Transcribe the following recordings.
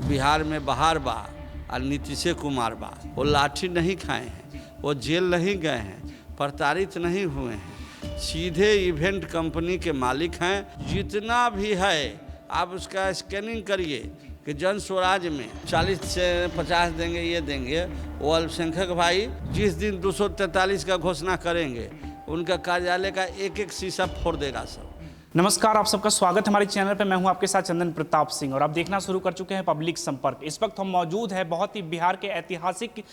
बिहार में बहार बा और नीतीश कुमार बा। वो लाठी नहीं खाए हैं, वो जेल नहीं गए हैं, प्रताड़ित नहीं हुए हैं, सीधे इवेंट कंपनी के मालिक हैं। जितना भी है आप उसका स्कैनिंग करिए कि जन स्वराज में 40 से 50 देंगे, ये देंगे। वो अल्पसंख्यक भाई जिस दिन 243 का घोषणा करेंगे उनका कार्यालय का एक एक शीशा फोड़ देगा सब। नमस्कार, आप सबका स्वागत हमारे चैनल पर। मैं हूं आपके साथ चंदन प्रताप सिंह और आप देखना शुरू कर चुके हैं पब्लिक संपर्क। इस वक्त हम मौजूद हैं बहुत ही बिहार के ऐतिहासिक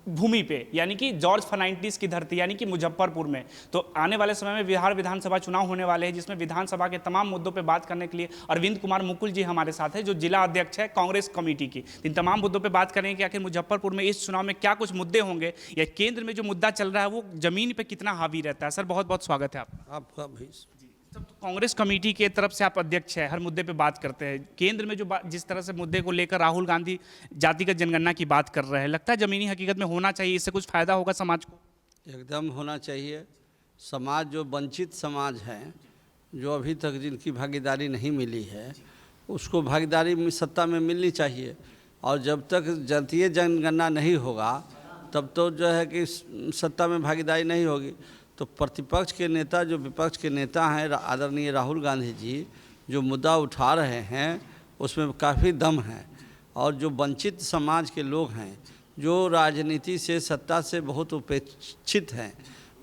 भूमि पे, यानी कि जॉर्ज फर्नांडिस की धरती, यानी कि मुजफ्फरपुर में। तो आने वाले समय में बिहार विधानसभा चुनाव होने वाले हैं, जिसमें विधानसभा के तमाम मुद्दों पे बात करने के लिए अरविंद कुमार मुकुल जी हमारे साथ हैं, जो जिला अध्यक्ष है कांग्रेस कमेटी की। इन तमाम मुद्दों पे बात करेंगे कि आखिर मुजफ्फरपुर में इस चुनाव में क्या कुछ मुद्दे होंगे, या केंद्र में जो मुद्दा चल रहा है वो जमीन पर कितना हावी रहता है। सर, बहुत बहुत स्वागत है आपका भी। तो कांग्रेस कमेटी के तरफ से आप अध्यक्ष हैं, हर मुद्दे पे बात करते हैं। केंद्र में जो जिस तरह से मुद्दे को लेकर राहुल गांधी जातिगत जनगणना की बात कर रहे हैं, लगता है जमीनी हकीकत में होना चाहिए, इससे कुछ फायदा होगा समाज को? एकदम होना चाहिए। समाज जो वंचित समाज है, जो अभी तक जिनकी भागीदारी नहीं मिली है, उसको भागीदारी सत्ता में मिलनी चाहिए। और जब तक जातीय जनगणना नहीं होगा तब तो जो है कि सत्ता में भागीदारी नहीं होगी। तो प्रतिपक्ष के नेता, जो विपक्ष के नेता हैं आदरणीय राहुल गांधी जी, जो मुद्दा उठा रहे हैं उसमें काफ़ी दम है। और जो वंचित समाज के लोग हैं, जो राजनीति से, सत्ता से बहुत उपेक्षित हैं,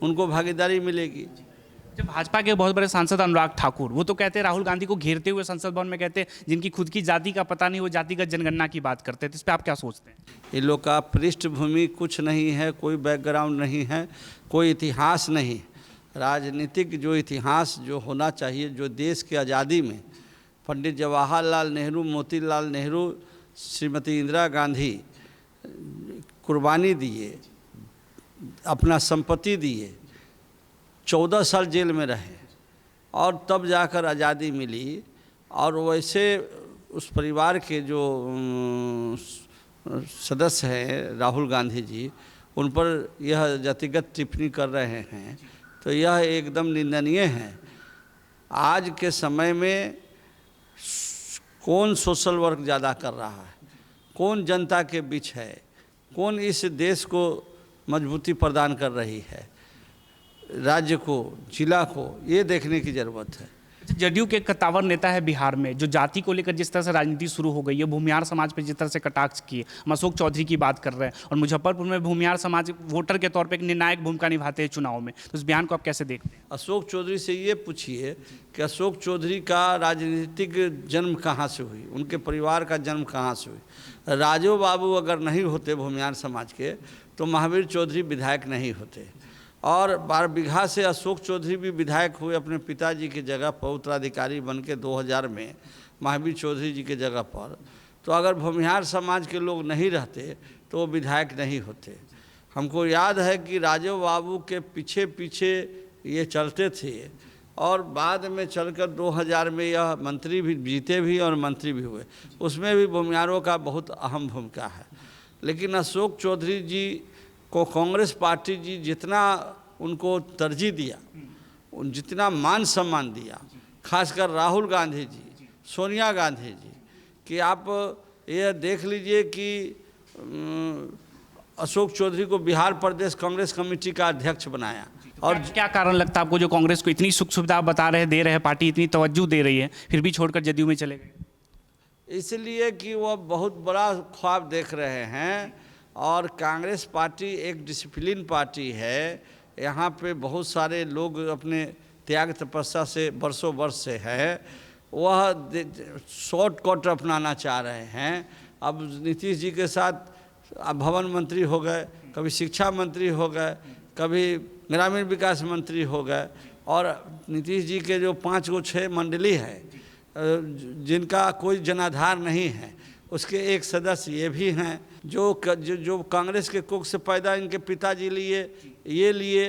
उनको भागीदारी मिलेगी। जब भाजपा के बहुत बड़े सांसद अनुराग ठाकुर, वो तो कहते हैं राहुल गांधी को घेरते हुए संसद भवन में, कहते हैं जिनकी खुद की जाति का पता नहीं वो जातिगत जनगणना की बात करते हैं। तो इस पर आप क्या सोचते हैं? ये लोग का पृष्ठभूमि कुछ नहीं है, कोई बैकग्राउंड नहीं है, कोई इतिहास नहीं। राजनीतिक जो इतिहास जो होना चाहिए, जो देश की आज़ादी में पंडित जवाहरलाल नेहरू, मोतीलाल नेहरू, श्रीमती इंदिरा गांधी कुर्बानी दिए, अपना संपत्ति दिए, 14 साल जेल में रहे और तब जाकर आज़ादी मिली। और वैसे उस परिवार के जो सदस्य हैं राहुल गांधी जी, उन पर यह जातिगत टिप्पणी कर रहे हैं, तो यह एकदम निंदनीय है। आज के समय में कौन सोशल वर्क ज़्यादा कर रहा है, कौन जनता के बीच है, कौन इस देश को मजबूती प्रदान कर रही है, राज्य को, जिला को, ये देखने की ज़रूरत है। जदयू के कद्दावर नेता है बिहार में, जो जाति को लेकर जिस तरह से राजनीति शुरू हो गई है, भूमिहार समाज पर जिस तरह से कटाक्ष किए, हम अशोक चौधरी की बात कर रहे हैं, और मुजफ्फरपुर में भूमिहार समाज वोटर के तौर पे एक निर्णायक भूमिका निभाते हैं चुनाव में। तो उस बयान को आप कैसे देखते हैं? अशोक चौधरी से ये पूछिए कि अशोक चौधरी का राजनीतिक जन्म कहाँ से हुई, उनके परिवार का जन्म कहाँ से हुई। राजू बाबू अगर नहीं होते भूमिहार समाज के, तो महावीर चौधरी विधायक नहीं होते। और 12 बीघा से अशोक चौधरी भी विधायक हुए अपने पिताजी की जगह पर, उत्तराधिकारी बन के 2000 में महावीर चौधरी जी के जगह पर। तो अगर भूमिहार समाज के लोग नहीं रहते तो वो विधायक नहीं होते। हमको याद है कि राजू बाबू के पीछे पीछे ये चलते थे और बाद में चलकर 2000 में यह मंत्री भी जीते भी और मंत्री भी हुए। उसमें भी भूमिहारों का बहुत अहम भूमिका है। लेकिन अशोक चौधरी जी को कांग्रेस पार्टी जी जितना उनको तरजीह दिया, उन जितना मान सम्मान दिया, खासकर राहुल गांधी जी, सोनिया गांधी जी, कि आप ये देख लीजिए कि अशोक चौधरी को बिहार प्रदेश कांग्रेस कमेटी का अध्यक्ष बनाया। और क्या कारण लगता है आपको, जो कांग्रेस को इतनी सुख सुविधा बता रहे, दे रहे हैं, पार्टी इतनी तवज्जो दे रही है, फिर भी छोड़कर जदयू में चले गए? इसलिए कि वह बहुत बड़ा ख्वाब देख रहे हैं। और कांग्रेस पार्टी एक डिसिप्लिन पार्टी है। यहाँ पे बहुत सारे लोग अपने त्याग तपस्या से वर्षों वर्ष से है, वह शॉर्टकट अपनाना चाह रहे हैं। अब नीतीश जी के साथ अब भवन मंत्री हो गए, कभी शिक्षा मंत्री हो गए, कभी ग्रामीण विकास मंत्री हो गए। और नीतीश जी के जो 5 को 6 मंडली है, जिनका कोई जनाधार नहीं है, उसके एक सदस्य ये भी हैं जो कांग्रेस के कुख से पैदा इनके पिताजी लिए।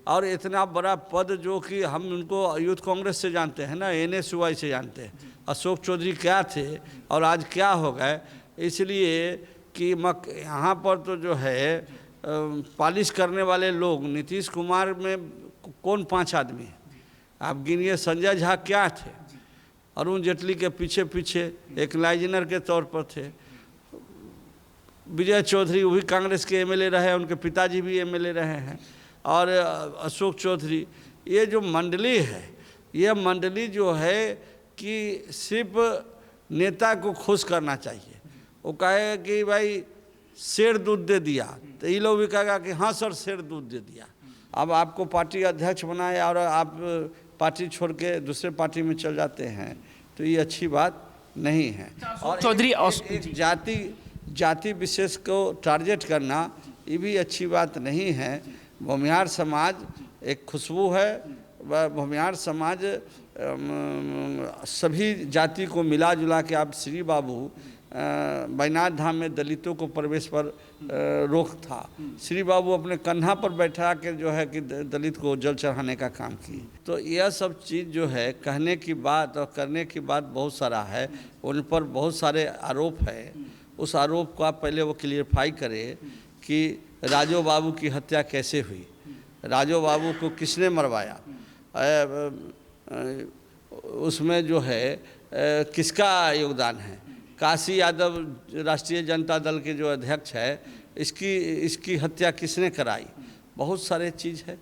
और इतना बड़ा पद जो कि हम उनको यूथ कांग्रेस से जानते हैं ना, NSY से जानते हैं। अशोक चौधरी क्या थे और आज क्या हो गए। इसलिए कि यहाँ पर तो जो है पॉलिश करने वाले लोग, नीतीश कुमार में कौन 5 आदमी है आप गिनिए। संजय झा क्या थे, अरुण जेटली के पीछे पीछे एक लाइजनर के तौर पर थे। विजय चौधरी वो भी कांग्रेस के एमएलए रहे, उनके पिताजी भी एमएलए रहे हैं। और अशोक चौधरी, ये जो मंडली है, ये मंडली जो है कि सिर्फ नेता को खुश करना चाहिए। वो कहे कि भाई शेर दूध दे दिया, तो ये लोग भी कहेगा कि हाँ सर शेर दूध दे दिया। अब आपको पार्टी अध्यक्ष बनाए और आप पार्टी छोड़ के दूसरे पार्टी में चल जाते हैं, तो ये अच्छी बात नहीं है। और चौधरी एक जाति विशेष को टारगेट करना ये भी अच्छी बात नहीं है। भूमिहार समाज एक खुशबू है, वह भूमिहार समाज सभी जाति को मिला जुला के। आप श्री बाबू बैजनाथ धाम में दलितों को प्रवेश पर रोक था, श्री बाबू अपने कंधा पर बैठा के जो है कि दलित को जल चढ़ाने का काम किए। तो यह सब चीज़ जो है कहने की बात और करने की बात बहुत सारा है, उन पर बहुत सारे आरोप है। उस आरोप को आप पहले वो क्लियरफाई करें कि राजू बाबू की हत्या कैसे हुई, राजू बाबू को किसने मरवाया, उसमें जो है किसका योगदान है। काशी यादव राष्ट्रीय जनता दल के जो अध्यक्ष है, इसकी हत्या किसने कराई। बहुत सारे चीज़ है,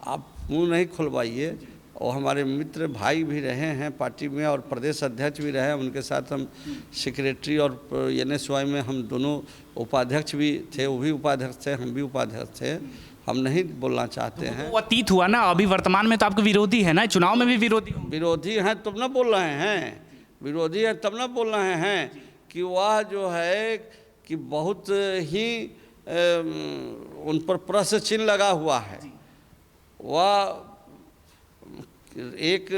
आप मुंह नहीं खुलवाइए। और हमारे मित्र भाई भी रहे हैं पार्टी में और प्रदेश अध्यक्ष भी रहे, उनके साथ हम सेक्रेटरी और NSY में हम दोनों उपाध्यक्ष भी थे, वो भी उपाध्यक्ष थे, हम भी उपाध्यक्ष थे। हम नहीं बोलना चाहते हैं। वो अतीत हुआ ना, अभी वर्तमान में तो आपके विरोधी है ना, चुनाव में भी विरोधी हैं तब ना बोल रहे हैं, विरोधी है तब ना बोल रहे हैं कि वह जो है कि बहुत ही उन पर प्रश्न चिन्ह लगा हुआ है। वह एक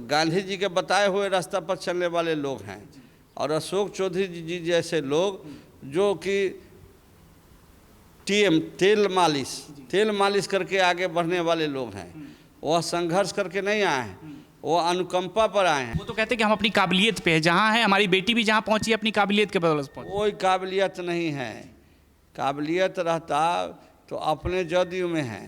गांधी जी के बताए हुए रास्ता पर चलने वाले लोग हैं, और अशोक चौधरी जी जैसे लोग जो कि तेल मालिश करके आगे बढ़ने वाले लोग हैं। वह संघर्ष करके नहीं आए हैं, वो अनुकंपा पर आए हैं। वो तो कहते हैं कि हम अपनी काबिलियत पे है, जहाँ है हमारी बेटी भी जहाँ पहुँची अपनी काबिलियत के बदौलत पहुँची। कोई काबिलियत नहीं है, काबिलियत रहता तो अपने जदयू में है,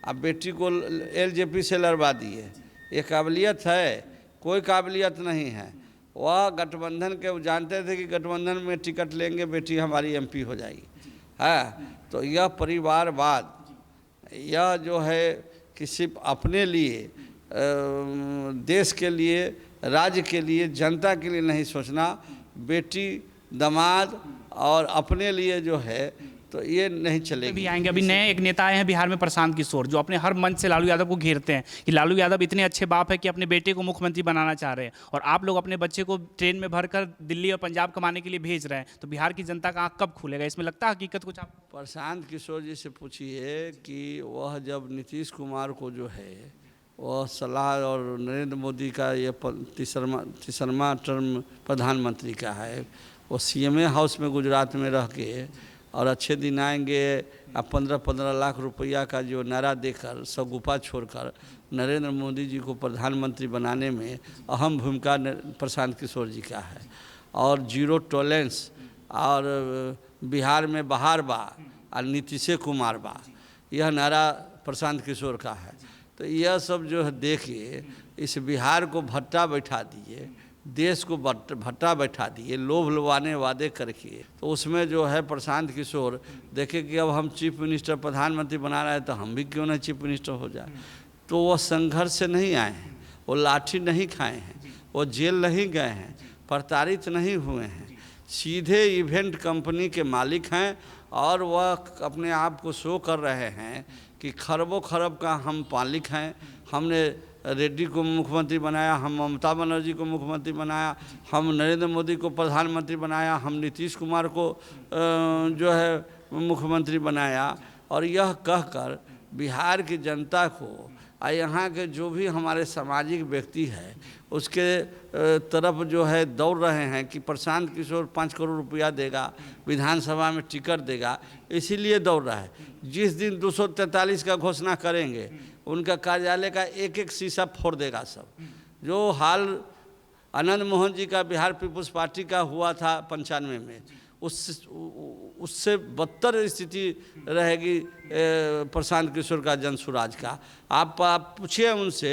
अब बेटी को LJP से लड़वा दिए, ये काबिलियत है? कोई काबिलियत नहीं है। वह गठबंधन के जानते थे कि गठबंधन में टिकट लेंगे बेटी हमारी MP हो जाएगी, है। तो यह परिवारवाद, यह जो है कि सिर्फ अपने लिए, देश के लिए, राज्य के लिए, जनता के लिए नहीं सोचना, बेटी दामाद और अपने लिए जो है, तो ये नहीं चलेगी। अभी आएंगे, अभी नए एक नेता आए हैं बिहार में, प्रशांत किशोर, जो अपने हर मंच से लालू यादव को घेरते हैं कि लालू यादव इतने अच्छे बाप है कि अपने बेटे को मुख्यमंत्री बनाना चाह रहे हैं, और आप लोग अपने बच्चे को ट्रेन में भरकर दिल्ली और पंजाब कमाने के लिए भेज रहे हैं। तो बिहार की जनता का आँख कब खुलेगा? इसमें लगता है हकीकत कुछ आप प्रशांत किशोर जी से पूछिए कि वह जब नीतीश कुमार को जो है वह सलाह, और नरेंद्र मोदी का ये तीसरा टर्म प्रधानमंत्री का है, वो CMA हाउस में गुजरात में रह के और अच्छे दिन आएंगे, अब 15-15 लाख रुपया का जो नारा देकर सगुफा छोड़कर नरेंद्र मोदी जी को प्रधानमंत्री बनाने में अहम भूमिका प्रशांत किशोर जी का है। और जीरो टॉलरेंस, और बिहार में बहार बा और नीतीश कुमार बा, यह नारा प्रशांत किशोर का है। तो यह सब जो है देखिए, इस बिहार को भट्टा बैठा दिए, देश को भट्टा बैठा दिए, लोभ लुभाने वादे करके। तो उसमें जो है प्रशांत किशोर देखे कि अब हम चीफ मिनिस्टर प्रधानमंत्री बना रहे हैं, तो हम भी क्यों ना चीफ मिनिस्टर हो जाए। तो वो संघर्ष से नहीं आए हैं, वो लाठी नहीं खाए हैं, वो जेल नहीं गए हैं, प्रताड़ित नहीं हुए हैं, सीधे इवेंट कंपनी के मालिक हैं। और वह अपने आप को शो कर रहे हैं कि खरबों खरब का हम मालिक हैं। हमने रेड्डी को मुख्यमंत्री बनाया, हम ममता बनर्जी को मुख्यमंत्री बनाया, हम नरेंद्र मोदी को प्रधानमंत्री बनाया, हम नीतीश कुमार को जो है मुख्यमंत्री बनाया। और यह कहकर बिहार की जनता को और यहाँ के जो भी हमारे सामाजिक व्यक्ति है उसके तरफ जो है दौड़ रहे हैं कि प्रशांत किशोर 5 करोड़ रुपया देगा, विधानसभा में टिकट देगा, इसीलिए दौड़ रहा है। जिस दिन 243 का घोषणा करेंगे, उनका कार्यालय का एक एक शीशा फोड़ देगा सब। जो हाल आनंद मोहन जी का बिहार पीपुल्स पार्टी का हुआ था 95 में, उससे बदतर स्थिति रहेगी प्रशांत किशोर का जनसुराज का। आप पूछिए उनसे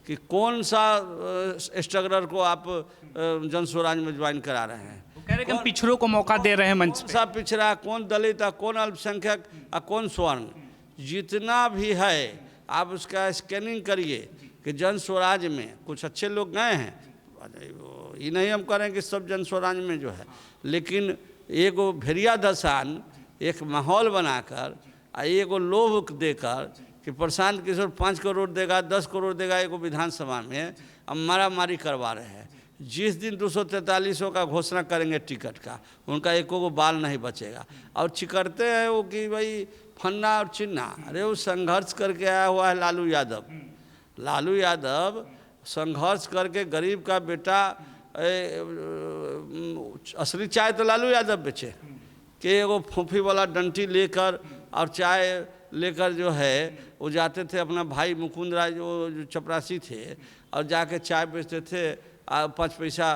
कि कौन सा स्ट्रगलर को आप जन स्वराज में ज्वाइन करा रहे हैं। वो कह रहे हैं कि हम पिछड़ों को मौका दे रहे हैं मंच कौन पे। सा पिछड़ा, कौन दलित, कौन अल्पसंख्यक, कौन स्वर्ण, जितना भी है आप उसका स्कैनिंग करिए कि जन स्वराज में कुछ अच्छे लोग गए हैं। ये नहीं हम करें कि सब जन स्वराज में जो है, लेकिन एगो भेड़िया दसान एक माहौल बनाकर एगो लोभ देकर कि प्रशांत किशोर 5 करोड़ देगा, 10 करोड़ देगा एगो विधानसभा में, अब मारा मारी करवा रहे हैं। जिस दिन 243 का घोषणा करेंगे टिकट का, उनका एको को बाल नहीं बचेगा। और चिकरते हैं वो कि भाई फन्ना और चिन्ना, अरे वो संघर्ष करके आया हुआ है लालू यादव। लालू यादव संघर्ष करके गरीब का बेटा, असली चाय तो लालू यादव बेचे कि एगो फूफी वाला डंटी लेकर और चाय लेकर जो है वो जाते थे। अपना भाई मुकुंद राय जो चपरासी थे और जाके चाय बेचते थे, 5 पैसा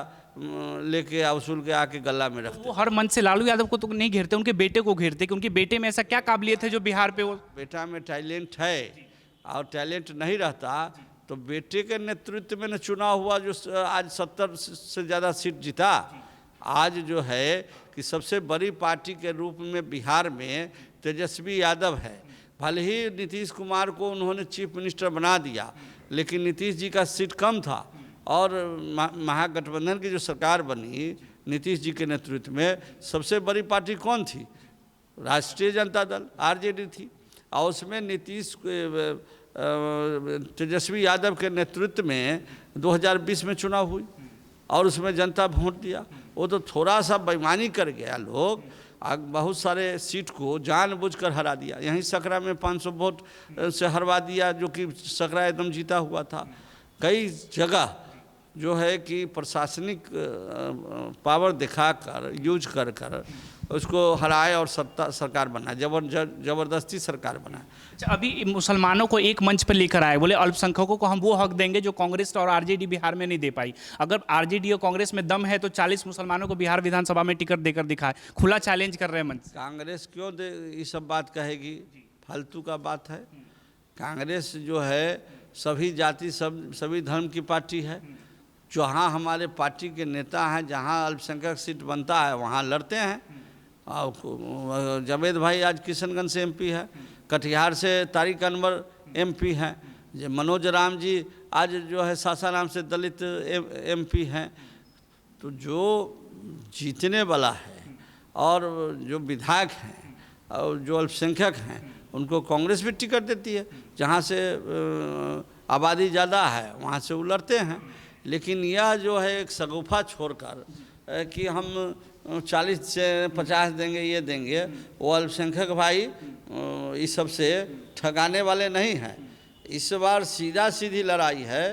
लेके वसूल के आके गला में रखते। वो हर मंच से लालू यादव को तो नहीं घेरते, उनके बेटे को घेरते कि उनके बेटे में ऐसा क्या काबिलियत है जो बिहार पे वो। बेटा में टैलेंट है, और टैलेंट नहीं रहता तो बेटे के नेतृत्व में न चुनाव हुआ जो आज 70 से ज़्यादा सीट जीता। आज जो है कि सबसे बड़ी पार्टी के रूप में बिहार में तेजस्वी यादव है। भले ही नीतीश कुमार को उन्होंने चीफ मिनिस्टर बना दिया, लेकिन नीतीश जी का सीट कम था। और महागठबंधन की जो सरकार बनी नीतीश जी के नेतृत्व में, सबसे बड़ी पार्टी कौन थी? राष्ट्रीय जनता दल, आरजेडी थी। और उसमें नीतीश तेजस्वी यादव के नेतृत्व में 2020 में चुनाव हुई और उसमें जनता वोट दिया। वो तो थोड़ा सा बेईमानी कर गया लोग, बहुत सारे सीट को जानबूझकर हरा दिया। यहीं सकरा में 500 वोट से हरवा दिया, जो कि सकरा एकदम जीता हुआ था। कई जगह जो है कि प्रशासनिक पावर दिखाकर यूज कर कर उसको हराए और सरकार बनाए, जबरदस्ती सरकार बनाए। अच्छा, अभी मुसलमानों को एक मंच पर लेकर आए, बोले अल्पसंख्यकों को हम वो हक देंगे जो कांग्रेस और आरजेडी बिहार में नहीं दे पाई। अगर आरजेडी और कांग्रेस में दम है तो 40 मुसलमानों को बिहार विधानसभा में टिकट देकर दिखाए। खुला चैलेंज कर रहे हैं मंच। कांग्रेस क्यों ये सब बात कहेगी? फालतू का बात है। कांग्रेस जो है सभी जाति सभी धर्म की पार्टी है। जहाँ हमारे पार्टी के नेता हैं, जहाँ अल्पसंख्यक सीट बनता है वहाँ लड़ते हैं। और जावेद भाई आज किशनगंज से एमपी है, कटिहार से तारिक अनवर एमपी हैं, मनोज राम जी आज जो है सासाराम से दलित एमपी हैं। तो जो जीतने वाला है और जो विधायक हैं और जो अल्पसंख्यक हैं उनको कांग्रेस भी टिकट देती है। जहाँ से आबादी ज़्यादा है वहाँ से वो लड़ते हैं। लेकिन यह जो है एक शगुफा छोड़कर कि हम 40 से 50 देंगे, ये देंगे, वो अल्पसंख्यक भाई इस सब से ठगाने वाले नहीं हैं। इस बार सीधा सीधी लड़ाई है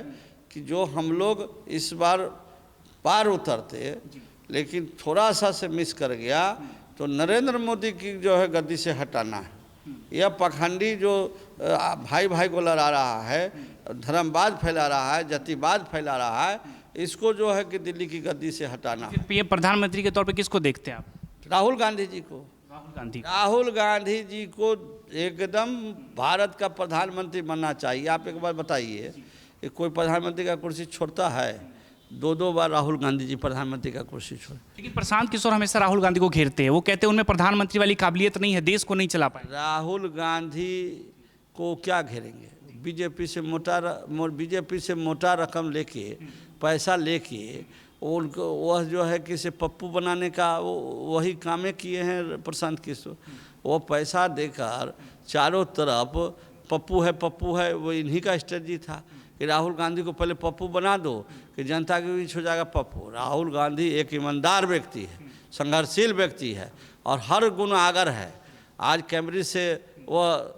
कि जो हम लोग इस बार पार उतरते, लेकिन थोड़ा सा से मिस कर गया तो नरेंद्र मोदी की जो है गद्दी से हटाना है। यह पखंडी जो भाई भाई को लड़ा रहा है, धर्मवाद फैला रहा है, जातिवाद फैला रहा है, इसको जो है कि दिल्ली की गद्दी से हटाना है। पीएम प्रधानमंत्री के तौर पे किसको देखते हैं आप? राहुल गांधी जी को। राहुल गांधी जी को एकदम भारत का प्रधानमंत्री बनना चाहिए। आप एक बार बताइए कि कोई प्रधानमंत्री का कुर्सी छोड़ता है? 2 बार राहुल गांधी जी प्रधानमंत्री का कुर्सी छोड़े। लेकिन प्रशांत किशोर हमेशा राहुल गांधी को घेरते हैं। वो कहते हैं उनमें प्रधानमंत्री वाली काबिलियत नहीं है, देश को नहीं चला पाए। राहुल गांधी को क्या घेरेंगे? बीजेपी से मोटा रकम लेके, पैसा लेके उनको वह जो है कि से पप्पू बनाने का वही कामें किए हैं प्रशांत किशोर। वो पैसा देकर चारों तरफ पप्पू है, वो इन्हीं का स्ट्रेटजी था कि राहुल गांधी को पहले पप्पू बना दो कि जनता के बीच हो जाएगा पप्पू। राहुल गांधी एक ईमानदार व्यक्ति है, संघर्षशील व्यक्ति है और हर गुण आगर है। आज कैम्ब्रिज से वह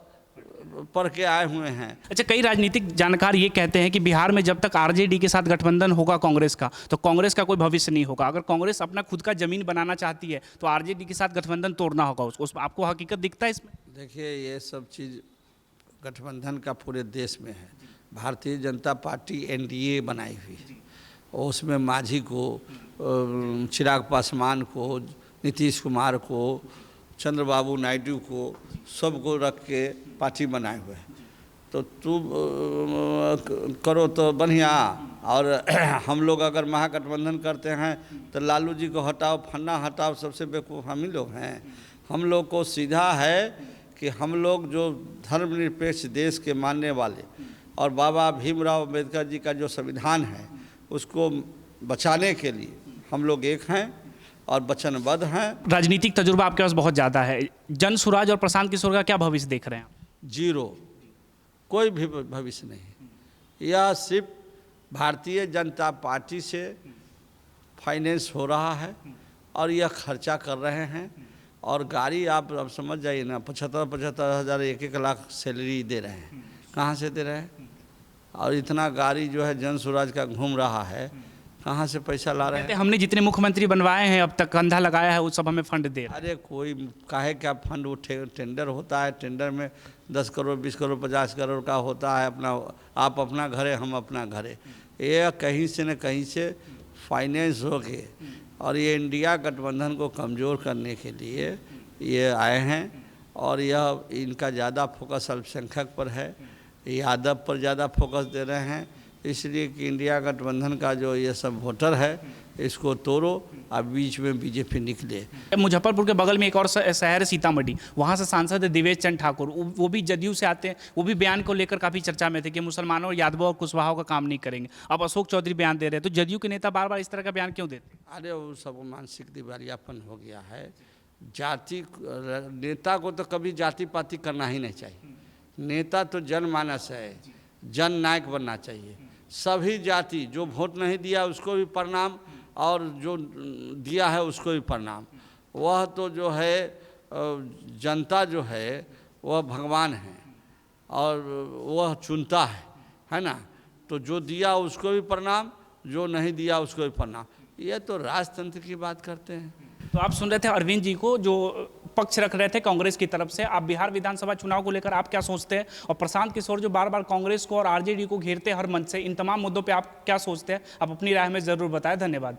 पढ़ के आए हुए हैं। अच्छा, कई राजनीतिक जानकार ये कहते हैं कि बिहार में जब तक आरजेडी के साथ गठबंधन होगा कांग्रेस का, तो कांग्रेस का कोई भविष्य नहीं होगा। अगर कांग्रेस अपना खुद का जमीन बनाना चाहती है तो आरजेडी के साथ गठबंधन तोड़ना होगा उसको। आपको हकीकत दिखता है इसमें? देखिए, ये सब चीज़ गठबंधन का पूरे देश में है। भारतीय जनता पार्टी एनडीए बनाई हुई है, उसमें मांझी को, चिराग पासवान को, नीतीश कुमार को, चंद्रबाबू नायडू को, सबको रख के पार्टी बनाए हुए हैं। तो तू करो तो बढ़िया, और हम लोग अगर महागठबंधन करते हैं तो लालू जी को हटाओ, फन्ना हटाओ, सबसे बेवकूफ़ हम ही लोग हैं। हम लोग को सीधा है कि हम लोग जो धर्मनिरपेक्ष देश के मानने वाले और बाबा भीमराव अम्बेडकर जी का जो संविधान है उसको बचाने के लिए हम लोग एक हैं और वचनबद्ध हैं। राजनीतिक तजुर्बा आपके पास बहुत ज़्यादा है, जन स्वराज और प्रशांत किशोर का क्या भविष्य देख रहे हैं आप? जीरो, कोई भी भविष्य नहीं। यह सिर्फ भारतीय जनता पार्टी से फाइनेंस हो रहा है और यह खर्चा कर रहे हैं। और गाड़ी आप अब समझ जाइए ना, 75-75 हज़ार 1-1 लाख सैलरी दे रहे हैं, कहाँ से दे रहे हैं? और इतना गाड़ी जो है जन स्वराज का घूम रहा है, कहाँ से पैसा ला रहे हैं? हमने जितने मुख्यमंत्री बनवाए हैं अब तक कंधा लगाया है, वो सब हमें फंड दे रहे हैं। अरे कोई काहे क्या फंड, वो टेंडर होता है, टेंडर में 10 करोड़ 20 करोड़ 50 करोड़ का होता है। अपना आप अपना घरे, हम अपना घरे, ये कहीं से न कहीं से फाइनेंस हो के, और ये इंडिया गठबंधन को कमज़ोर करने के लिए ये आए हैं। और यह इनका ज़्यादा फोकस अल्पसंख्यक पर है, यादव पर ज़्यादा फोकस दे रहे हैं, इसलिए कि इंडिया गठबंधन का जो ये सब वोटर है इसको तोड़ो और बीच में बीजेपी निकले। मुजफ्फरपुर के बगल में एक और शहर है सीतामढ़ी, वहाँ से सांसद है देवेश चंद्र ठाकुर, वो भी जदयू से आते हैं। वो भी बयान को लेकर काफ़ी चर्चा में थे कि मुसलमानों और यादवों और कुशवाहों का काम नहीं करेंगे। अब अशोक चौधरी बयान दे रहे हैं, तो जदयू के नेता बार बार इस तरह का बयान क्यों देते हैं? अरे वो सब मानसिक दिवालियापन हो गया है। जाति नेता को तो कभी जाति पाति करना ही नहीं चाहिए। नेता तो जनमानस है, जन नायक बनना चाहिए। सभी जाति, जो वोट नहीं दिया उसको भी प्रणाम और जो दिया है उसको भी प्रणाम। वह तो जो है जनता जो है वह भगवान है और वह चुनता है ना। तो जो दिया उसको भी प्रणाम, जो नहीं दिया उसको भी प्रणाम। ये तो राजतंत्र की बात करते हैं। तो आप सुन रहे थे अरविंद जी को, जो पक्ष रख रहे थे कांग्रेस की तरफ से। आप बिहार विधानसभा चुनाव को लेकर आप क्या सोचते हैं? और प्रशांत किशोर जो बार बार कांग्रेस को और आरजेडी को घेरते हैं हर मंच से, इन तमाम मुद्दों पे आप क्या सोचते हैं? आप अपनी राय में ज़रूर बताएं। धन्यवाद।